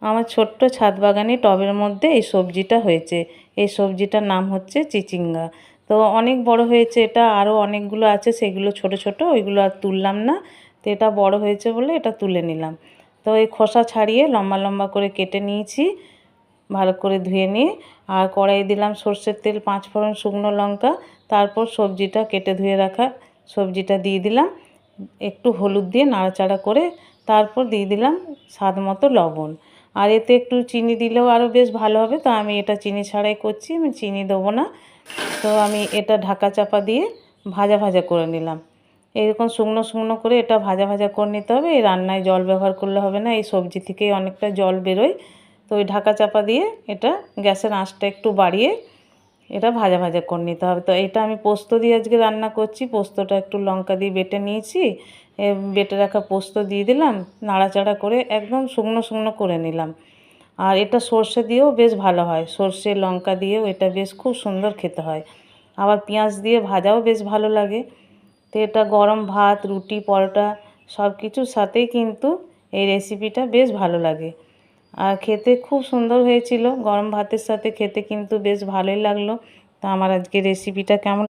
আমার ছোট্ট ছাদ বাগানে টবের মধ্যে এই সবজিটা হয়েছে। এই সবজিটার নাম হচ্ছে চিচিঙ্গা। তো অনেক বড় হয়েছে এটা, আরও অনেকগুলো আছে, সেগুলো ছোট ছোট, ওইগুলো আর তুললাম না। তো এটা বড় হয়েছে বলে এটা তুলে নিলাম। তো এই খোসা ছাড়িয়ে লম্বা লম্বা করে কেটে নিয়েছি, ভালো করে ধুয়ে নিয়ে। আর কড়াইয়ে দিলাম সর্ষের তেল, 5 ফোড়ন, শুকনো লঙ্কা। তারপর সবজিটা কেটে ধুয়ে রাখা সবজিটা দিয়ে দিলাম, একটু হলুদ দিয়ে নাড়াচাড়া করে তারপর দিয়ে দিলাম স্বাদ মতো লবণ। আর এতে একটু চিনি দিলেও আরও বেশ ভালো হবে, তো আমি এটা চিনি ছাড়াই করছি, আমি চিনি দেবো না। তো আমি এটা ঢাকা চাপা দিয়ে ভাজা ভাজা করে নিলাম। এরকম শুকনো শুকনো করে এটা ভাজা ভাজা করে নিতে হবে। এই রান্নায় জল ব্যবহার করলে হবে না, এই সবজি থেকেই অনেকটা জল বেরোয়। তো ওই ঢাকা চাপা দিয়ে এটা গ্যাসের আঁচটা একটু বাড়িয়ে এটা ভাজা ভাজা করে নিতে হবে। তো এটা আমি পোস্ত দিয়ে আজকে রান্না করছি। পোস্তটা একটু লঙ্কা দিয়ে বেটে নিয়েছি, বেটে রাখা পোস্ত দিয়ে দিলাম, নাড়াচাড়া করে একদম শুকনো শুকনো করে নিলাম। আর এটা সর্ষে দিয়েও বেশ ভালো হয়, সর্ষে লঙ্কা দিয়েও এটা বেশ খুব সুন্দর খেতে হয়। আবার পেঁয়াজ দিয়ে ভাজাও বেশ ভালো লাগে। তো এটা গরম ভাত, রুটি, পরোটা সব কিছুর সাথেই কিন্তু এই রেসিপিটা বেশ ভালো লাগে। আর খেতে খুব সুন্দর হয়েছিল, গরম ভাতের সাথে খেতে কিন্তু বেশ ভালোই লাগলো। তো আমার আজকে রেসিপিটা কেমন